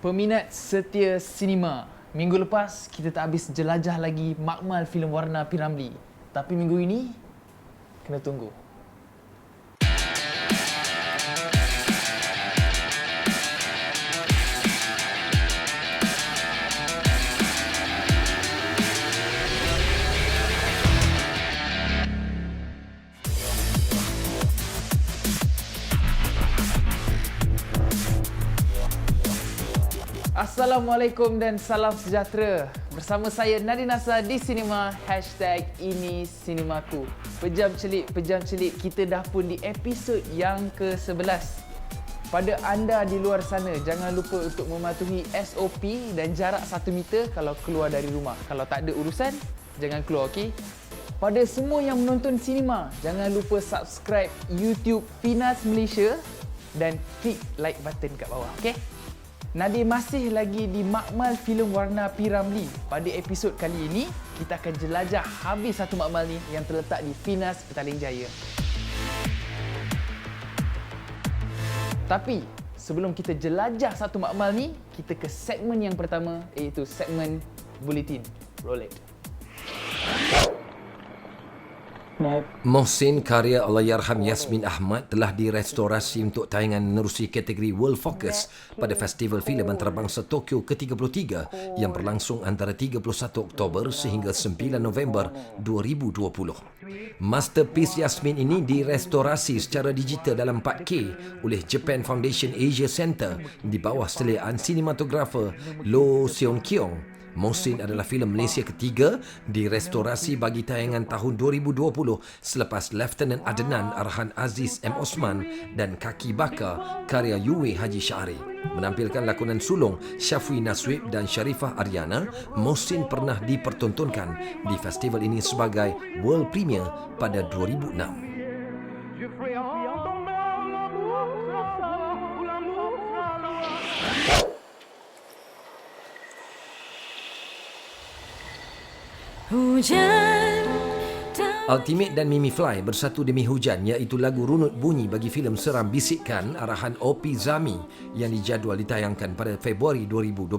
Peminat setia sinema, minggu lepas kita tak habis jelajah lagi makmal filem warna P. Ramlee. Tapi minggu ini, kena tunggu. Assalamualaikum dan salam sejahtera. Bersama saya Nadin Nasar di Sinema #ini Sinemaku. Pejam celik kita dah pun di episod yang ke-11. Pada anda di luar sana, jangan lupa untuk mematuhi SOP dan jarak 1 meter kalau keluar dari rumah. Kalau tak ada urusan, jangan keluar, okey? Pada semua yang menonton sinema, jangan lupa subscribe YouTube Finas Malaysia dan klik like button kat bawah, okey? Nadir masih lagi di makmal filem warna P. Ramlee. Pada episod kali ini, kita akan jelajah habis satu makmal ni yang terletak di Finas Petaling Jaya. Tapi, sebelum kita jelajah satu makmal ni, kita ke segmen yang pertama, iaitu segmen Buletin. Roll it. Mohsin karya Allahyarham Yasmin Ahmad telah direstorasi untuk tayangan menerusi kategori World Focus pada Festival Filem Antarabangsa Tokyo ke-33 yang berlangsung antara 31 Oktober sehingga 9 November 2020. Masterpiece Yasmin ini direstorasi secara digital dalam 4K oleh Japan Foundation Asia Center di bawah seliaan sinematografer Loh Seon Keong. Mohsin adalah filem Malaysia ketiga direstorasi bagi tayangan tahun 2020 selepas Lieutenant Adnan arahan Aziz M. Osman dan Kaki Baka karya Yue Haji Syari. Menampilkan lakonan sulung Syafwi Naswib dan Sharifah Aryana, Mohsin pernah dipertontonkan di festival ini sebagai world premiere pada 2006. Ultimate dan Mimi Fly bersatu demi hujan iaitu lagu runut bunyi bagi filem seram Bisikan arahan O.P. Zami yang dijadual ditayangkan pada Februari 2021.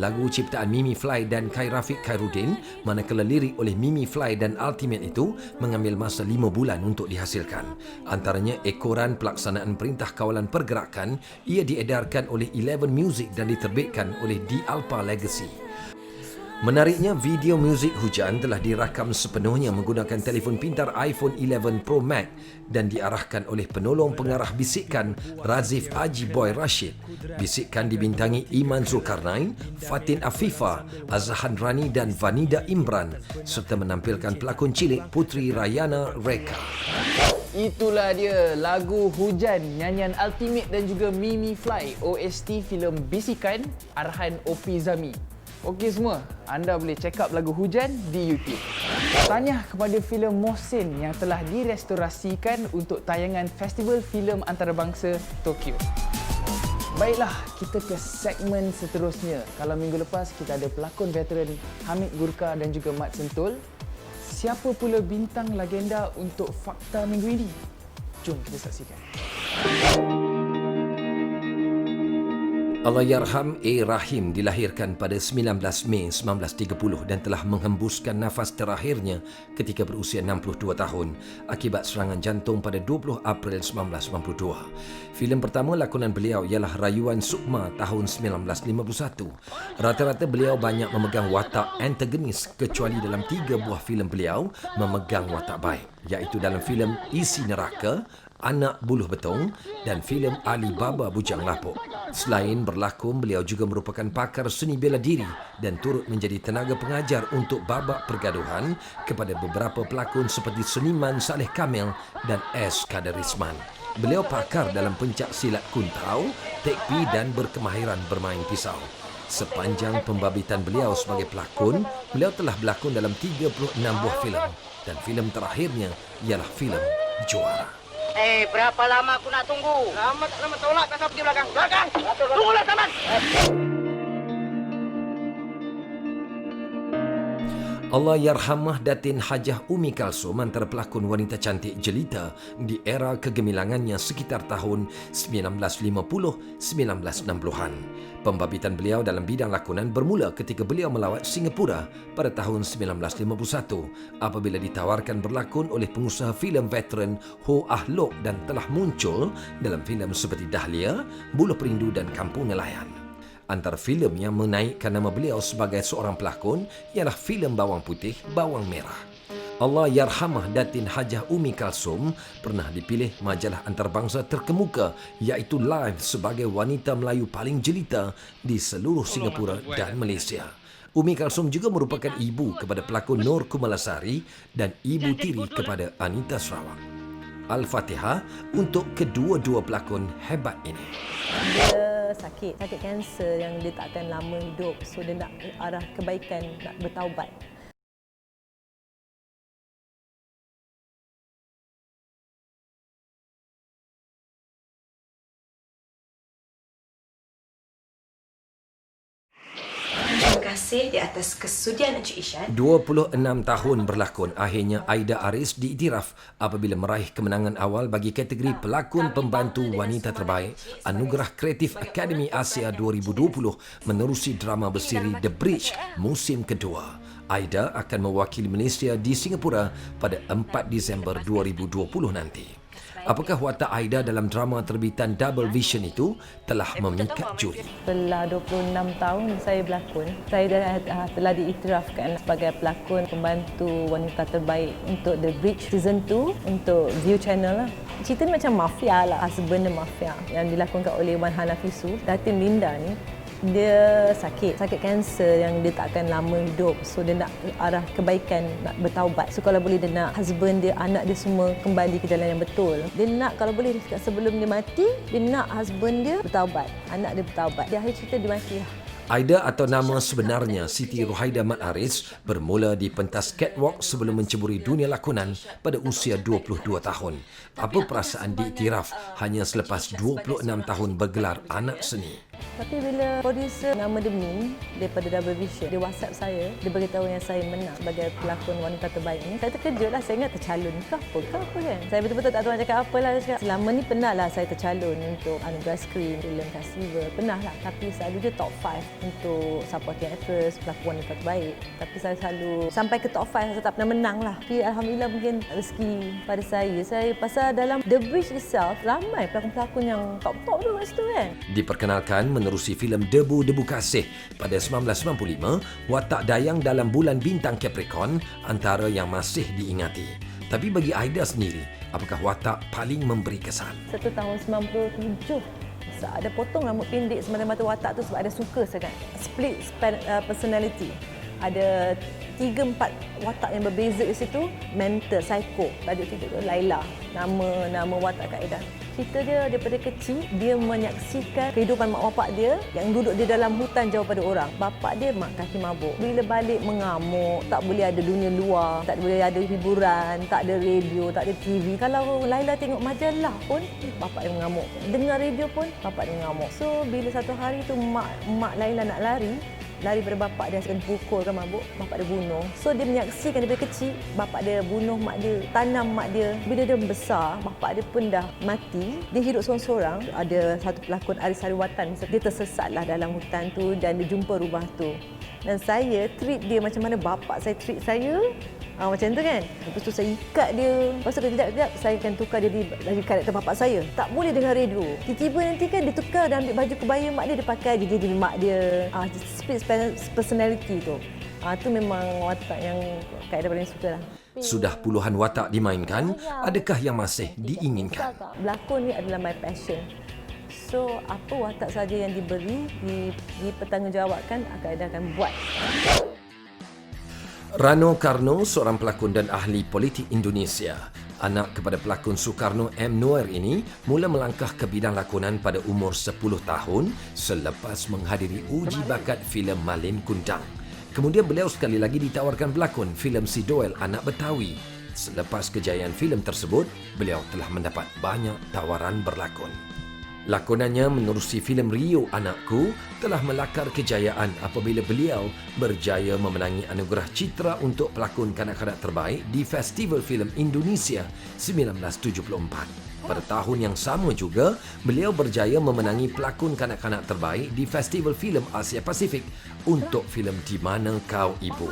Lagu ciptaan Mimi Fly dan Kai Rafiq Khairuddin manakala lirik oleh Mimi Fly dan Ultimate itu mengambil masa 5 bulan untuk dihasilkan. Antaranya ekoran pelaksanaan Perintah Kawalan Pergerakan ia diedarkan oleh Eleven Music dan diterbitkan oleh D Alpha Legacy. Menariknya, video muzik hujan telah dirakam sepenuhnya menggunakan telefon pintar iPhone 11 Pro Max dan diarahkan oleh penolong pengarah bisikan Razif Haji Boy Rashid. Bisikan dibintangi Iman Zulkarnain, Fatin Afifah, Azhan Rani dan Vanida Imran serta menampilkan pelakon cilik Putri Rayana Reka. Itulah dia lagu Hujan, nyanyian Ultimate dan juga Mimi Fly, OST filem Bisikan arahan O.P. Zami. Okey semua, anda boleh check up lagu Hujan di YouTube. Tanya kepada filem Mohsin yang telah direstorasikan untuk tayangan Festival Filem Antarabangsa Tokyo. Baiklah, kita ke segmen seterusnya. Kalau minggu lepas kita ada pelakon veteran Hamid Gurka dan juga Mat Sentul. Siapa pula bintang legenda untuk fakta minggu ini? Jom kita saksikan. Allahyarham A. Rahim dilahirkan pada 19 Mei 1930 dan telah menghembuskan nafas terakhirnya ketika berusia 62 tahun akibat serangan jantung pada 20 April 1992. Filem pertama lakonan beliau ialah Rayuan Sukma tahun 1951. Rata-rata beliau banyak memegang watak antagonis kecuali dalam 3 buah filem beliau memegang watak baik, iaitu dalam filem Isi Neraka, Anak Buluh Betong dan filem Ali Baba Bujang Lapuk. Selain berlakon, beliau juga merupakan pakar seni bela diri dan turut menjadi tenaga pengajar untuk babak pergaduhan kepada beberapa pelakon seperti seniman Saleh Kamil dan S. Kadarisman. Beliau pakar dalam pencak silat kuntau, tekpi dan berkemahiran bermain pisau. Sepanjang pembabitan beliau sebagai pelakon, beliau telah berlakon dalam 36 buah filem dan filem terakhirnya ialah filem Juara. Berapa lama aku nak tunggu? Lama tak lama, tolak tak pergi belakang. Belakang! Tunggulah, Taman! Allahyarhamah Datin Hajah Umi Kalsum antara pelakon wanita cantik jelita di era kegemilangannya sekitar tahun 1950-1960-an. Pembabitan beliau dalam bidang lakonan bermula ketika beliau melawat Singapura pada tahun 1951 apabila ditawarkan berlakon oleh pengusaha filem veteran Ho Ah Lok dan telah muncul dalam filem seperti Dahlia, Buluh Perindu dan Kampung Nelayan. Antara filem yang menaikkan nama beliau sebagai seorang pelakon ialah filem Bawang Putih, Bawang Merah. Allahyarhamah Datin Hajah Umi Kalsum pernah dipilih majalah antarabangsa terkemuka iaitu Life sebagai wanita Melayu paling jelita di seluruh Singapura dan Malaysia. Umi Kalsum juga merupakan ibu kepada pelakon Nur Kumalasari dan ibu tiri kepada Anita Sarawak. Al-Fatihah untuk kedua-dua pelakon hebat ini. Dia sakit kanser yang dia tak akan lama hidup. So dia nak arah kebaikan, nak bertaubat. Terima kasih di atas kesudian Encik Ishan. 26 tahun berlakon, akhirnya Aida Aris diiktiraf apabila meraih kemenangan awal bagi kategori pelakon pembantu wanita terbaik Anugerah Kreatif Akademi Asia 2020 menerusi drama bersiri The Bridge musim kedua. Aida akan mewakili Malaysia di Singapura pada 4 Disember 2020 nanti. Apakah watak Aida dalam drama terbitan Double Vision itu telah memikat juri? Setelah 26 tahun saya berlakon, saya telah diiktirafkan sebagai pelakon pembantu wanita terbaik untuk The Bridge Season 2 untuk View Channel lah. Cerita ni macam mafia lah, husband mafia yang dilakonkan oleh Wan Hanafisu. Datin Linda ni, dia sakit kanser yang dia tak akan lama hidup. So dia nak arah kebaikan, nak bertaubat. So kalau boleh dia nak husband dia, anak dia semua kembali ke jalan yang betul. Dia nak kalau boleh sebelum dia mati, dia nak husband dia bertaubat, anak dia bertaubat. Di akhir cerita dia mati lah. Aida atau nama sebenarnya Siti Rohaida Mat Aris bermula di pentas catwalk sebelum menceburi dunia lakonan pada usia 22 tahun. Apa perasaan diiktiraf hanya selepas 26 tahun bergelar anak seni? Tapi bila producer nama dia Min daripada Double Vision, dia WhatsApp saya, dia beritahu yang saya menang sebagai pelakon wanita terbaik ni. Saya terkejut lah, saya ingat tercalon ke apa kan. Saya betul-betul tak tahu nak cakap apa lah. Saya cakap, selama ni pernah lah saya tercalon untuk anugerah skrin, film festival, pernah lah. Tapi selalu dia top 5 untuk supporting actress, pelakon wanita terbaik. Tapi saya selalu sampai ke top 5 saya tak pernah menang lah. Tapi alhamdulillah mungkin rezeki pada saya pasal dalam The Bridge itself ramai pelakon-pelakon yang top-top tu kat situ kan. Diperkenalkan menerusi filem Debu-Debu Kasih pada 1995, watak Dayang dalam Bulan Bintang Capricorn antara yang masih diingati. Tapi bagi Aida sendiri, apakah watak paling memberi kesan? Satu tahun 97, ada potong rambut pendek semata-mata watak tu sebab ada suka sangat. Split personality. Ada 3-4 watak yang berbeza di situ. Mental, psycho. Tajuk cerita tu Laila. Nama watak Kak Aida. Cerita dia daripada kecil, dia menyaksikan kehidupan mak bapak dia yang duduk di dalam hutan jauh pada orang. Bapak dia mak kaki mabuk. Bila balik mengamuk, tak boleh ada dunia luar, tak boleh ada hiburan, tak ada radio, tak ada TV. Kalau Laila tengok majalah pun, bapak dia mengamuk. Dengar radio pun, bapak dia mengamuk. So, bila satu hari tu mak Laila nak lari daripada bapak dia, akan pukul kan mabuk, bapak dia bunuh. So dia menyaksikan daripada kecil bapak dia bunuh mak dia, tanam mak dia. Bila dia besar, bapak dia pun dah mati, dia hidup seorang-seorang. Ada satu pelakon Aris Hariwatan, dia tersesatlah dalam hutan tu dan dia jumpa rumah tu. Dan saya treat dia macam mana bapak saya treat saya. Macam tu kan. Lepas tu saya ikat dia. Lepas tu kejap-kejap saya akan tukar dia dari karakter bapak saya. Tak boleh dengar radio. Tiba-tiba nanti kan dia tukar dan ambil baju kebaya mak dia, dia pakai dia jadi mak dia. Split personality tu. Tu memang watak yang Kak Aida paling suka lah. Sudah puluhan watak dimainkan, adakah yang masih diinginkan? Berlakon ni adalah my passion. So, apa watak saja yang diberi, dipertanggungjawabkan, Kak Aida akan buat. Rano Karno, seorang pelakon dan ahli politik Indonesia. Anak kepada pelakon Sukarno M. Noor ini mula melangkah ke bidang lakonan pada umur 10 tahun selepas menghadiri uji bakat filem Malin Kundang. Kemudian beliau sekali lagi ditawarkan berlakon filem Si Doel Anak Betawi. Selepas kejayaan filem tersebut, beliau telah mendapat banyak tawaran berlakon. Lakonannya menerusi filem Rio Anakku telah melakar kejayaan apabila beliau berjaya memenangi anugerah citra untuk pelakon kanak-kanak terbaik di Festival Filem Indonesia 1974. Pada tahun yang sama juga, beliau berjaya memenangi pelakon kanak-kanak terbaik di Festival Filem Asia Pasifik untuk filem Di Mana Kau Ibu.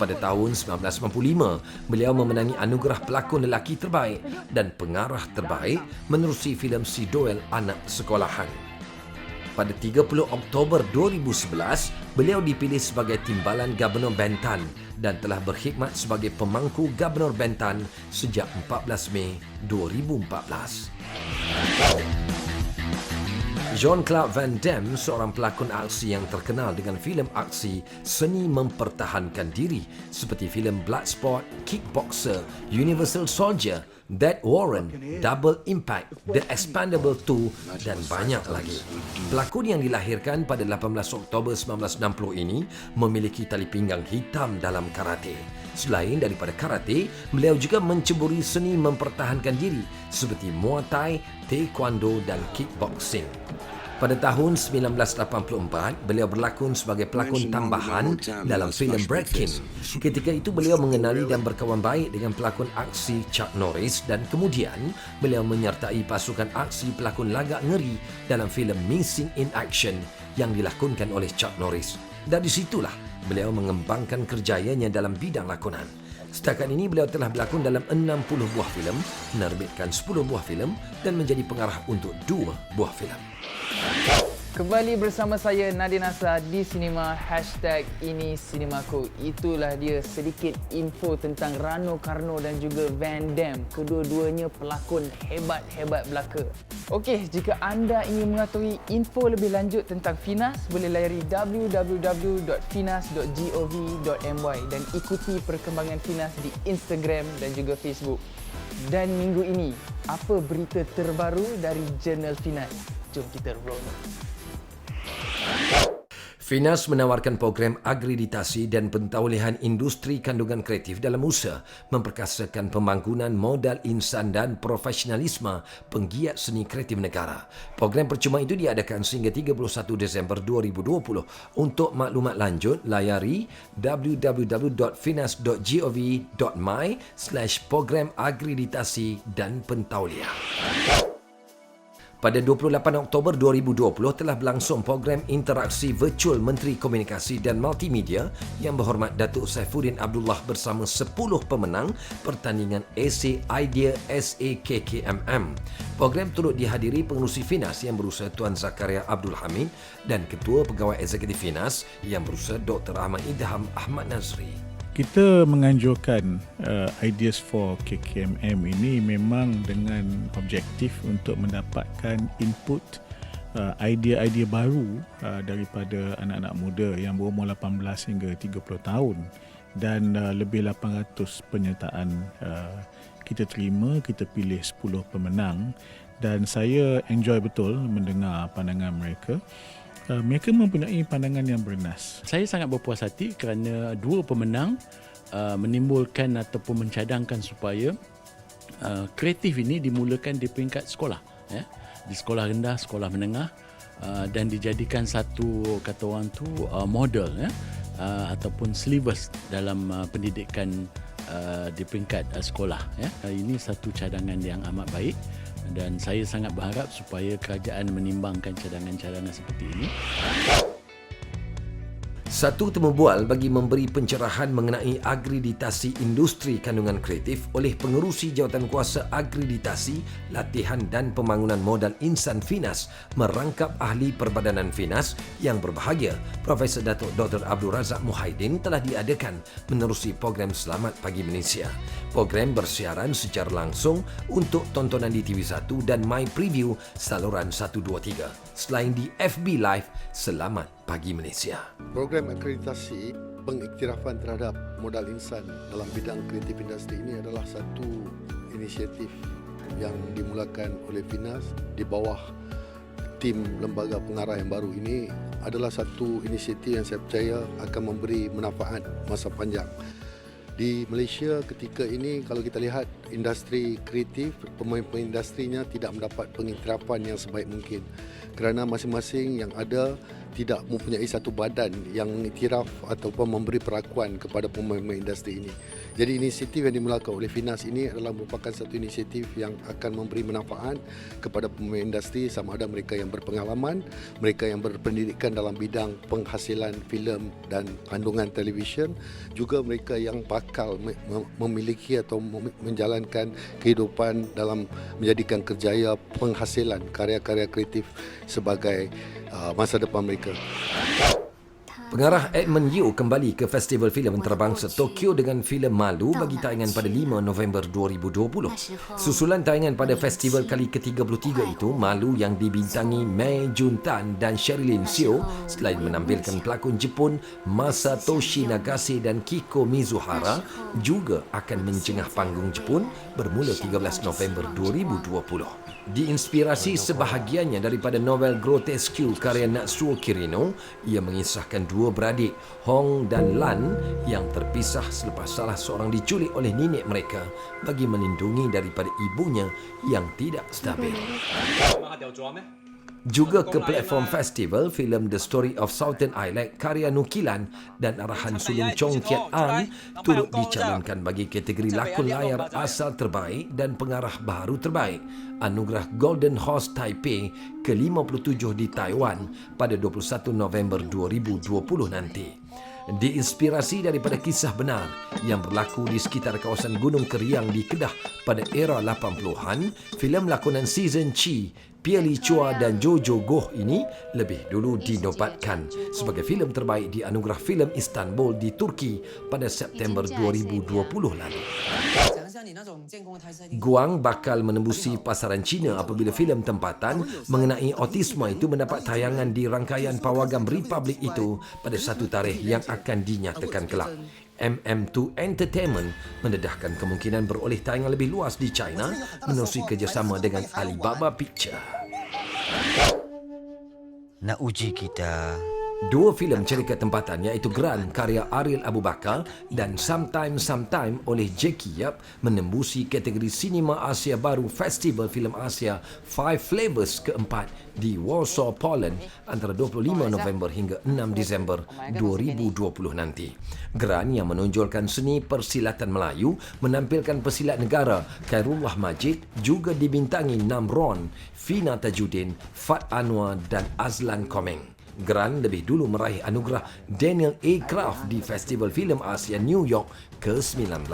Pada tahun 1995, beliau memenangi anugerah pelakon lelaki terbaik dan pengarah terbaik menerusi filem Si Doel Anak Sekolahan. Pada 30 Oktober 2011, beliau dipilih sebagai Timbalan Gubernur Bentan dan telah berkhidmat sebagai pemangku Gubernur Bentan sejak 14 Mei 2014. Jean-Claude Van Damme, seorang pelakon aksi yang terkenal dengan filem aksi seni mempertahankan diri seperti filem Bloodsport, Kickboxer, Universal Soldier, Dead Warren, Double Impact, The Expendable 2 dan banyak lagi. Pelakon yang dilahirkan pada 18 Oktober 1960 ini memiliki tali pinggang hitam dalam karate. Selain daripada karate, beliau juga menceburi seni mempertahankan diri seperti Muay Thai, Taekwondo dan Kickboxing. Pada tahun 1984, beliau berlakon sebagai pelakon tambahan dalam filem Breakin'. Ketika itu beliau mengenali dan berkawan baik dengan pelakon aksi Chuck Norris dan kemudian beliau menyertai pasukan aksi pelakon lagak ngeri dalam filem Missing in Action yang dilakonkan oleh Chuck Norris. Dari situlah beliau mengembangkan kerjayanya dalam bidang lakonan. Setakat ini beliau telah berlakon dalam 60 buah filem, menerbitkan 10 buah filem dan menjadi pengarah untuk 2 buah filem. Kembali bersama saya Nadia Nasar di Sinema #IniSinemaku. Itulah dia sedikit info tentang Rano Karno dan juga Van Damme. Kedua-duanya pelakon hebat-hebat belaka. Okey, jika anda ingin mengetahui info lebih lanjut tentang Finas, boleh layari www.finas.gov.my dan ikuti perkembangan Finas di Instagram dan juga Facebook. Dan minggu ini, apa berita terbaru dari Jurnal Finas? Jom kita roll. Finas menawarkan program akreditasi dan pentaulihan industri kandungan kreatif dalam usaha memperkasakan pembangunan modal insan dan profesionalisme penggiat seni kreatif negara. Program percuma itu diadakan sehingga 31 Disember 2020. Untuk maklumat lanjut, layari www.finas.gov.my/program akreditasi dan pentauliah. Pada 28 Oktober 2020 telah berlangsung program interaksi virtual Menteri Komunikasi dan Multimedia Yang Berhormat Datuk Saifuddin Abdullah bersama 10 pemenang pertandingan Essay Idea SAKKMM. Program turut dihadiri pengerusi Finas Yang Berusaha Tuan Zakaria Abdul Hamid dan Ketua Pegawai Eksekutif Finas Yang Berusaha Dr. Ahmad Idham Ahmad Nazri. Kita menganjurkan Ideas for KKMM ini memang dengan objektif untuk mendapatkan input idea-idea baru daripada anak-anak muda yang berumur 18 hingga 30 tahun dan lebih 800 penyertaan kita terima, kita pilih 10 pemenang dan saya enjoy betul mendengar pandangan mereka. Mereka mempunyai pandangan yang bernas. Saya sangat berpuas hati kerana 2 pemenang menimbulkan ataupun mencadangkan supaya kreatif ini dimulakan di peringkat sekolah, ya, di sekolah rendah, sekolah menengah dan dijadikan satu kata orang tu model, ya, ataupun syllabus dalam pendidikan di peringkat sekolah, ya. Ini satu cadangan yang amat baik. Dan saya sangat berharap supaya kerajaan menimbangkan cadangan-cadangan seperti ini. Satu temu bual bagi memberi pencerahan mengenai akreditasi industri kandungan kreatif oleh pengerusi Jawatankuasa Akreditasi, Latihan dan Pembangunan Modal Insan Finas merangkap ahli Perbadanan Finas yang berbahagia, Profesor Datuk Dr. Abdul Razak Muhaiddin telah diadakan menerusi program Selamat Pagi Malaysia. Program bersiaran secara langsung untuk tontonan di TV1 dan My Preview saluran 123. Selain di FB Live, Selamat Pagi Malaysia. Program akreditasi pengiktirafan terhadap modal insan dalam bidang kreatif industri ini adalah satu inisiatif yang dimulakan oleh Finas di bawah tim lembaga pengarah yang baru. Ini adalah satu inisiatif yang saya percaya akan memberi manfaat masa panjang. Di Malaysia ketika ini kalau kita lihat industri kreatif, pemain-pemain industrinya tidak mendapat pengiktirafan yang sebaik mungkin kerana masing-masing yang ada tidak mempunyai satu badan yang mengiktiraf ataupun memberi perakuan kepada pemain-pemain industri ini. Jadi inisiatif yang dimulakan oleh Finas ini adalah merupakan satu inisiatif yang akan memberi manfaat kepada pemain industri sama ada mereka yang berpengalaman, mereka yang berpendidikan dalam bidang penghasilan filem dan kandungan televisyen, juga mereka yang bakal memiliki atau menjalankan kehidupan dalam menjadikan kerjaya penghasilan karya-karya kreatif sebagai masa depan mereka. Pengarah Edmund Yew kembali ke Festival Filem Antarabangsa Tokyo dengan filem Malu bagi tayangan pada 5 November 2020. Susulan tayangan pada festival kali ke-33 itu, Malu yang dibintangi Mei Juntan dan Sherilyn Seo selain menampilkan pelakon Jepun Masatoshi Nagase dan Kiko Mizuhara juga akan mencengah panggung Jepun bermula 13 November 2020. Diinspirasi sebahagiannya daripada novel Grotesque karya Natsuo Kirino, ia mengisahkan dua beradik, Hong dan Lan, yang terpisah selepas salah seorang diculik oleh nenek mereka bagi melindungi daripada ibunya yang tidak stabil. Juga ke platform festival, filem The Story of Sultan Island karya nukilan dan arahan sulung Chong Kiat An turut dicalonkan bagi kategori lakon layar asal terbaik dan pengarah baru terbaik anugerah Golden Horse Taipei ke-57 di Taiwan pada 21 November 2020 nanti. Diinspirasi daripada kisah benar yang berlaku di sekitar kawasan Gunung Keriang di Kedah pada era 80-an, filem lakonan Season Chi, Pia Li Chua dan Jojo Goh ini lebih dulu dinobatkan sebagai filem terbaik di anugerah filem Istanbul di Turki pada September 2020 lalu. Guang bakal menembusi pasaran Cina apabila filem tempatan mengenai autisme itu mendapat tayangan di rangkaian pawagam Republik itu pada satu tarikh yang akan dinyatakan kelak. MM2 Entertainment mendedahkan kemungkinan beroleh tayangan lebih luas di China menerusi kerjasama dengan Alibaba Picture. Nak uji kita. Dua filem cerita tempatan iaitu Gran karya Ariel Abu Bakar dan Sometime oleh Jackie Yap menembusi kategori Sinema Asia Baru Festival Filem Asia Five Flavors keempat di Warsaw, Poland antara 25 November hingga 6 Disember 2020 nanti. Gran yang menonjolkan seni persilatan Melayu menampilkan pesilat negara Khairullah Majid juga dibintangi Namron, Fina Tajuddin, Fat Anwar dan Azlan Komeng. Gran lebih dulu meraih anugerah Daniel A. Kraft di Festival Filem Asia New York ke-19.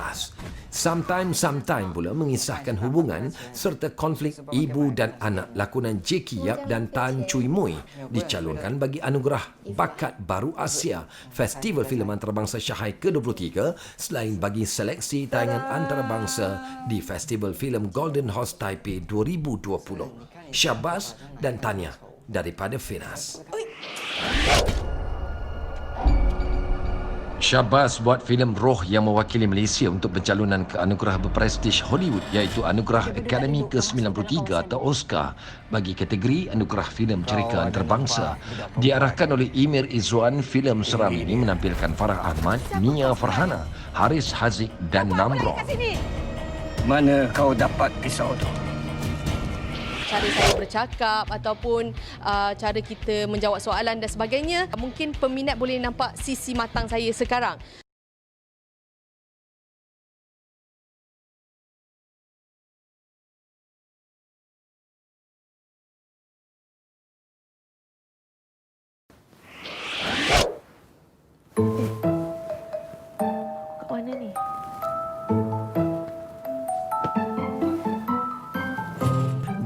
Sometime pula mengisahkan hubungan serta konflik ibu dan anak lakonan Jackie Yap dan Tan Chui Mui dicalonkan bagi anugerah Bakat Baru Asia Festival Filem Antarabangsa Shanghai ke-23 selain bagi seleksi tayangan antarabangsa di Festival Filem Golden Horse Taipei 2020. Syabas dan Tanya daripada Finas. Syabas buat filem Roh yang mewakili Malaysia untuk pencalonan ke anugerah berprestij Hollywood iaitu anugerah Akademi ke-93 atau Oscar bagi kategori anugerah filem cerita antarabangsa. Diarahkan oleh Emir Izzuan, filem seram ini menampilkan Farah Ahmad, Nia Farhana, Haris Haziq dan Namron. Mana kau dapat pisau tu? Cara saya bercakap ataupun cara kita menjawab soalan dan sebagainya, mungkin peminat boleh nampak sisi matang saya sekarang. Kat mana ni?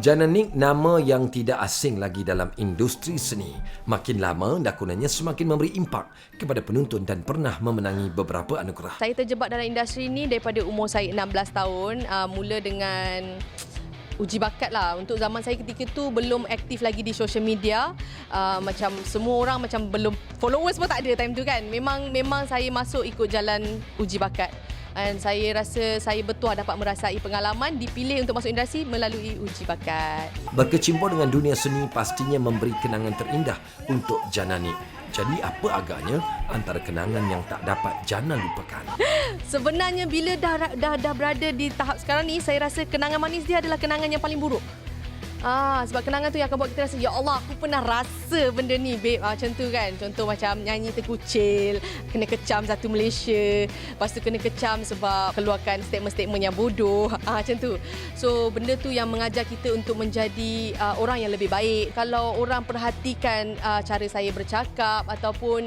Jananik nama yang tidak asing lagi dalam industri seni. Makin lama, lakonannya semakin memberi impak kepada penonton dan pernah memenangi beberapa anugerah. Saya terjebak dalam industri ini daripada umur saya 16 tahun. Mula dengan uji bakat lah. Untuk zaman saya ketika tu belum aktif lagi di social media. Macam semua orang macam belum followers pun tak ada time tu kan. Memang saya masuk ikut jalan uji bakat. Dan saya rasa saya bertuah dapat merasai pengalaman dipilih untuk masuk industri melalui uji bakat. Berkecimpung dengan dunia seni pastinya memberi kenangan terindah untuk Jana ni. Jadi apa agaknya antara kenangan yang tak dapat Jana lupakan? Sebenarnya bila dah berada di tahap sekarang ni, saya rasa kenangan manis dia adalah kenangan yang paling buruk. Sebab kenangan tu yang akan buat kita rasa, ya Allah, aku pernah rasa benda ni, babe. Macam tu kan. Contoh macam nyanyi terkucil, kena kecam satu Malaysia, lepas tu kena kecam sebab keluarkan statement-statement yang bodoh. Macam tu. So, benda tu yang mengajar kita untuk menjadi orang yang lebih baik. Kalau orang perhatikan cara saya bercakap ataupun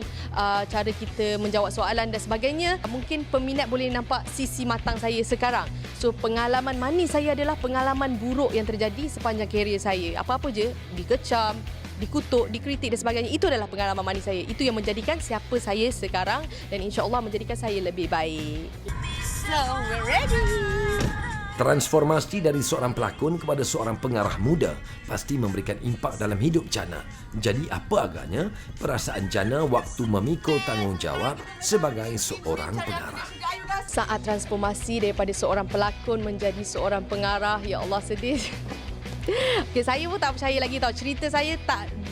cara kita menjawab soalan dan sebagainya, mungkin peminat boleh nampak sisi matang saya sekarang. So, pengalaman manis saya adalah pengalaman buruk yang terjadi sepanjang kerjaya saya. Apa-apa je, dikecam, dikutuk, dikritik dan sebagainya. Itu adalah pengalaman manis saya. Itu yang menjadikan siapa saya sekarang dan insya-Allah menjadikan saya lebih baik. So, we're ready. Transformasi dari seorang pelakon kepada seorang pengarah muda pasti memberikan impak dalam hidup Jana. Jadi apa agaknya perasaan Jana waktu memikul tanggungjawab sebagai seorang pengarah? Saat transformasi daripada seorang pelakon menjadi seorang pengarah, ya Allah, sedih. Okay, saya pun tak percaya lagi tahu. Cerita saya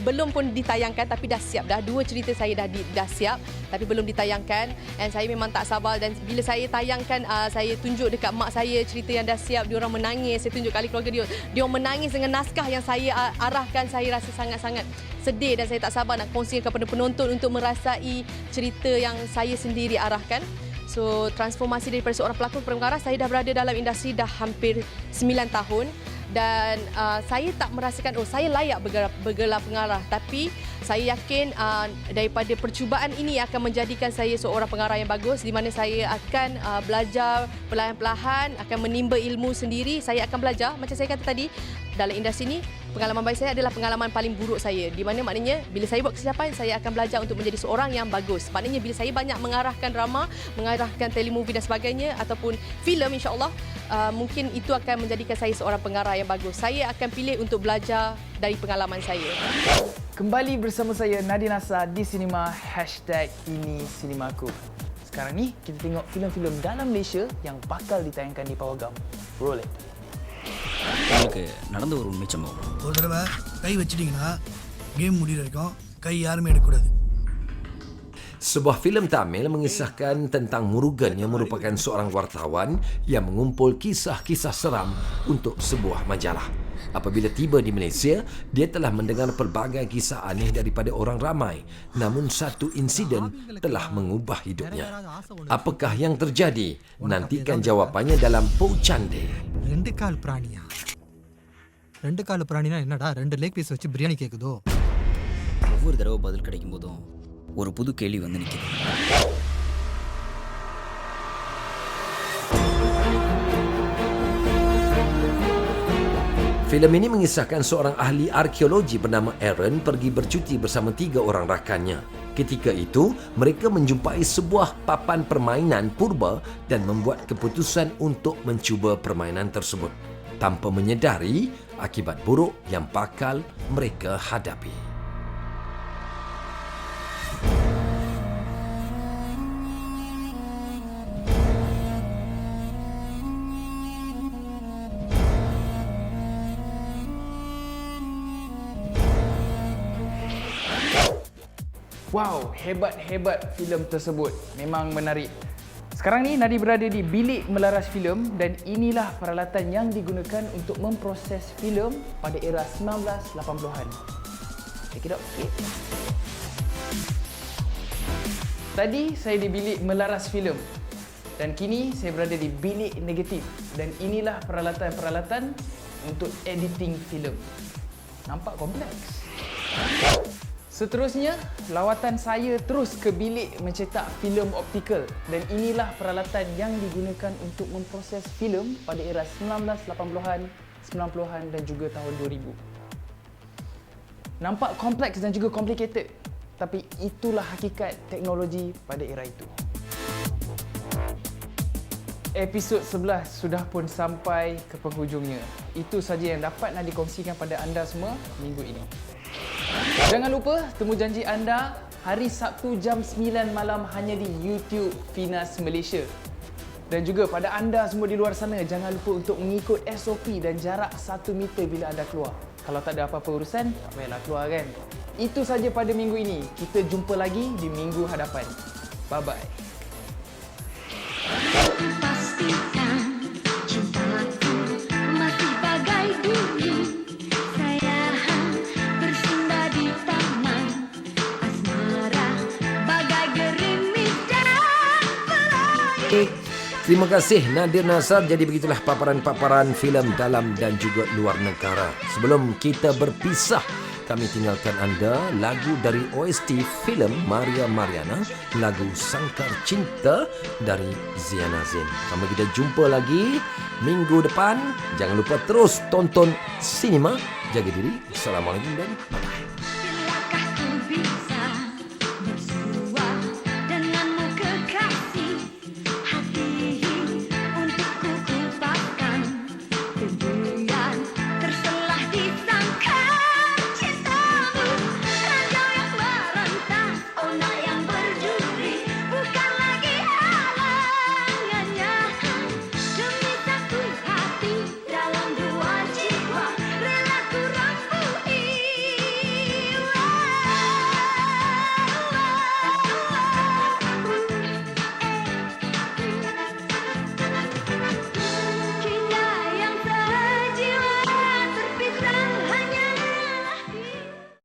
belum pun ditayangkan tapi dah siap dah. 2 cerita saya dah siap tapi belum ditayangkan. Dan saya memang tak sabar, dan bila saya tayangkan, saya tunjuk dekat mak saya cerita yang dah siap, diorang menangis. Saya tunjuk kali keluarga dia menangis dengan naskah yang saya arahkan. Saya rasa sangat-sangat sedih dan saya tak sabar nak kongsikan kepada penonton untuk merasai cerita yang saya sendiri arahkan. So, transformasi daripada seorang pelakon pengarah, saya dah berada dalam industri dah hampir 9 tahun. Dan saya tak merasakan saya layak bergelar pengarah, tapi saya yakin daripada percubaan ini akan menjadikan saya seorang pengarah yang bagus, di mana saya akan belajar perlahan-lahan, akan menimba ilmu sendiri. Saya akan belajar, macam saya kata tadi, dalam industri ini pengalaman baik saya adalah pengalaman paling buruk saya, di mana maknanya bila saya buat kesilapan, saya akan belajar untuk menjadi seorang yang bagus. Maknanya bila saya banyak mengarahkan drama, mengarahkan telemovie dan sebagainya ataupun filem, insya-Allah mungkin itu akan menjadikan saya seorang pengarah yang bagus. Saya akan pilih untuk belajar dari pengalaman saya. Kembali bersama saya Nadine Nasar di Sinema #IniSinemaku. Sekarang ni kita tengok filem-filem dalam Malaysia yang bakal ditayangkan di Pawagam. Roll it. உங்களுக்கு நடந்த ஒரு உண்மை சம்பவம். ஒரு தடவை கை வச்சிட்டீங்கன்னா கேம் முடிகிற வரைக்கும் கை யாருமே எடுக்கக்கூடாது. Sebuah filem Tamil mengisahkan tentang Murugan yang merupakan seorang wartawan yang mengumpul kisah-kisah seram untuk sebuah majalah. Apabila tiba di Malaysia, dia telah mendengar pelbagai kisah aneh daripada orang ramai. Namun satu insiden telah mengubah hidupnya. Apakah yang terjadi? Nantikan jawapannya dalam Pouchande. 2 கால் பிராணியா? 2 கால் பிராணினா என்னடா? 2 leg piece வச்சு பிரியாணி கேக்குதோ? ஒவ்வொரு தடவை பதில் கிடைக்கும் போதும் ஒரு புது கேள்வி வந்து நிற்குது. Filem ini mengisahkan seorang ahli arkeologi bernama Aaron pergi bercuti bersama 3 orang rakannya. Ketika itu, mereka menjumpai sebuah papan permainan purba dan membuat keputusan untuk mencuba permainan tersebut tanpa menyedari akibat buruk yang bakal mereka hadapi. Wow, hebat-hebat filem tersebut. Memang menarik. Sekarang ni Nadi berada di bilik melaras filem dan inilah peralatan yang digunakan untuk memproses filem pada era 1980-an. Check it out sikit. Tadi saya di bilik melaras filem dan kini saya berada di bilik negatif dan inilah peralatan-peralatan untuk editing filem. Nampak kompleks. Seterusnya, lawatan saya terus ke bilik mencetak filem optikal dan inilah peralatan yang digunakan untuk memproses filem pada era 1980-an, 90-an dan juga tahun 2000. Nampak kompleks dan juga complicated, tapi itulah hakikat teknologi pada era itu. Episod 11 sudah pun sampai ke penghujungnya. Itu saja yang dapat nak dikongsikan pada anda semua minggu ini. Jangan lupa temu janji anda hari Sabtu jam 9 malam hanya di YouTube Finas Malaysia. Dan juga pada anda semua di luar sana, jangan lupa untuk mengikut SOP dan jarak 1 meter bila anda keluar. Kalau tak ada apa-apa urusan, tak payahlah keluar kan. Itu saja pada minggu ini. Kita jumpa lagi di minggu hadapan. Bye-bye. Pastikan cintaku masih bagai dulu. Saya bersinggah di taman asmara bagai gerimis dan pelangi. Terima kasih Nadir Nasar. Jadi begitulah paparan-paparan filem dalam dan juga luar negara. Sebelum kita berpisah, kami tinggalkan anda lagu dari OST filem Maria Mariana, lagu Sangkar Cinta dari Ziana Zain. Sampai kita jumpa lagi minggu depan. Jangan lupa terus tonton sinema. Jaga diri. Assalamualaikum dan bye.